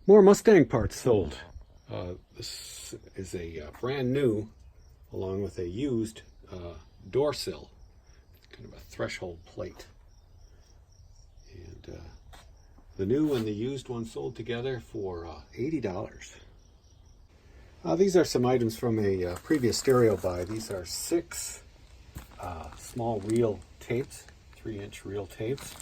More Mustang parts sold. This is a brand new, along with a used door sill, kind of a threshold plate. And the new and the used one sold together for $80. These are some items from a previous stereo buy. These are 6 small reel tapes, 3-inch reel tapes.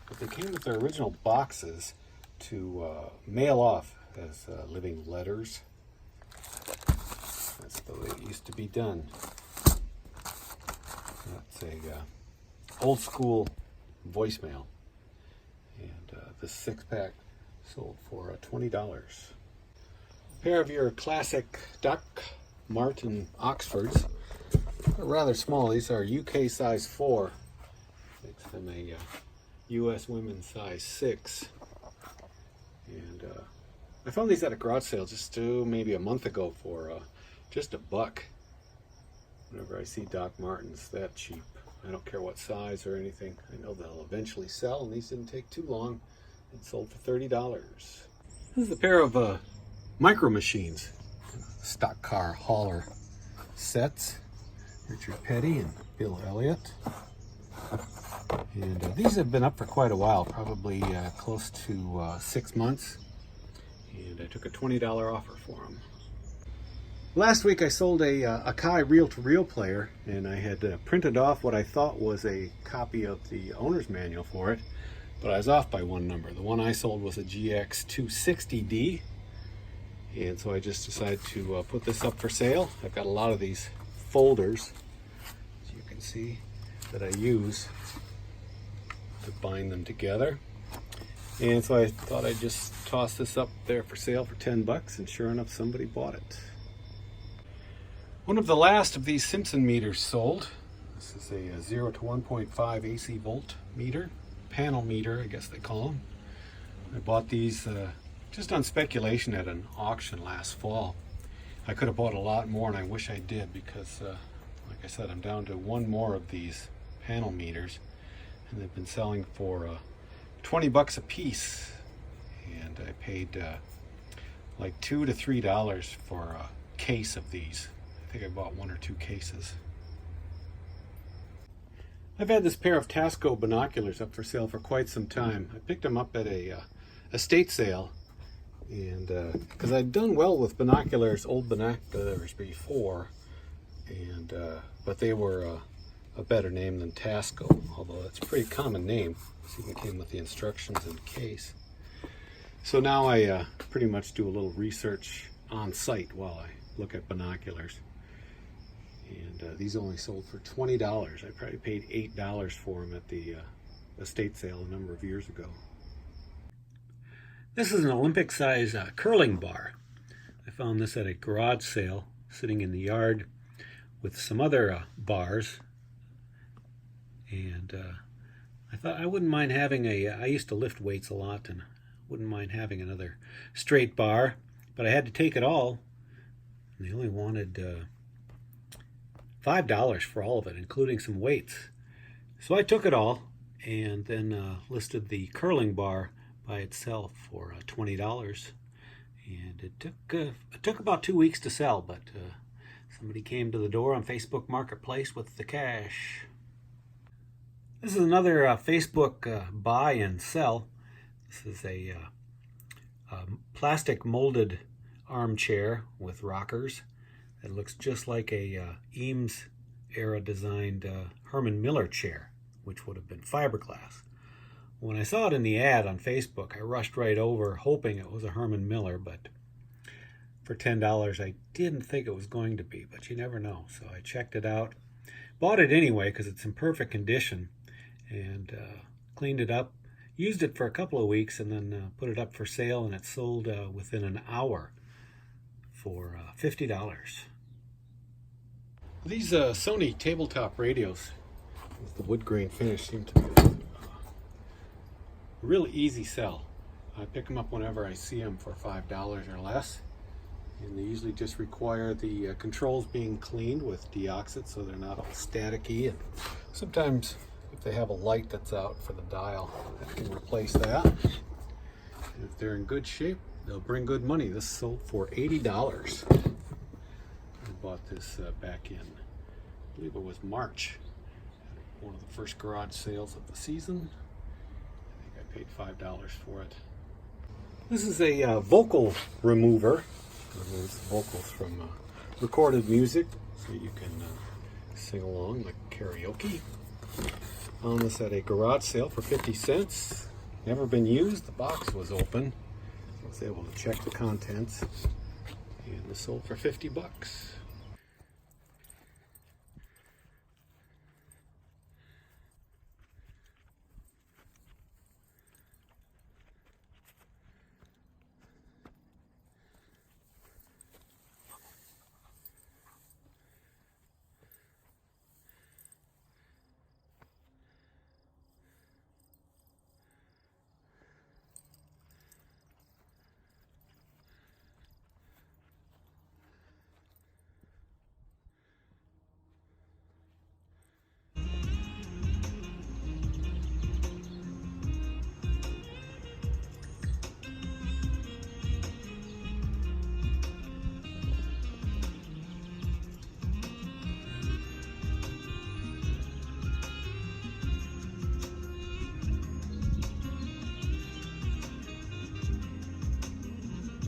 But they came with their original boxes to mail off as living letters. That's the way it used to be done. That's a old school voicemail. And this 6-pack sold for $20. A pair of your classic Doc Martin Oxfords. They're rather small. These are UK size 4. Makes them a US women's size 6. And I found these at a garage sale just maybe a month ago for just $1. Whenever I see Doc Martens that cheap, I don't care what size or anything. I know they'll eventually sell, and these didn't take too long. It sold for $30. This is a pair of micro machines, stock car hauler sets. Richard Petty and Bill Elliott. And these have been up for quite a while, probably close to 6 months. And I took a $20 offer for them. Last week I sold a Akai reel-to-reel player, and I had printed off what I thought was a copy of the owner's manual for it, but I was off by one number. The one I sold was a GX260D, and so I just decided to put this up for sale. I've got a lot of these folders, as you can see, that I use to bind them together. And so I thought I'd just toss this up there for sale for $10, and sure enough, somebody bought it. One of the last of these Simpson meters sold. This is a 0 to 1.5 AC volt meter, panel meter, I guess they call them. I bought these just on speculation at an auction last fall. I could have bought a lot more, and I wish I did, because like I said, I'm down to one more of these panel meters, and they've been selling for $20 a piece, and I paid like $2 to $3 for a case of these. I think I bought 1 or 2 cases. I've had this pair of Tasco binoculars up for sale for quite some time. I picked them up at a estate sale, and because I'd done well with binoculars, old binoculars before, and but they were a better name than Tasco, although it's a pretty common name. This even came with the instructions in the case. So now I pretty much do a little research on site while I look at binoculars. And these only sold for $20. I probably paid $8 for them at the estate sale a number of years ago. This is an Olympic-size curling bar. I found this at a garage sale, sitting in the yard with some other bars. And I thought I wouldn't mind having I used to lift weights a lot, and wouldn't mind having another straight bar, but I had to take it all. And they only wanted $5 for all of it, including some weights. So I took it all, and then listed the curling bar by itself for $20. And it took about 2 weeks to sell, but somebody came to the door on Facebook Marketplace with the cash. This is another Facebook buy and sell. This is a plastic molded armchair with rockers. It looks just like a Eames era designed Herman Miller chair, which would have been fiberglass. When I saw it in the ad on Facebook, I rushed right over hoping it was a Herman Miller, but for $10 I didn't think it was going to be, but you never know. So I checked it out, bought it anyway because it's in perfect condition, and cleaned it up, used it for a couple of weeks, and then put it up for sale, and it sold within an hour for $50. These Sony tabletop radios with the wood grain finish seem to be a really easy sell. I pick them up whenever I see them for $5 or less, and they usually just require the controls being cleaned with deoxit so they're not all staticky, and sometimes if they have a light that's out for the dial, I can replace that. If they're in good shape, they'll bring good money. This sold for $80. I bought this back in, I believe it was March. One of the first garage sales of the season. I think I paid $5 for it. This is a vocal remover. It removes the vocals from recorded music so you can sing along like karaoke. Found this at a garage sale for 50 cents. Never been used. The box was open. I was able to check the contents. And this sold for 50 bucks.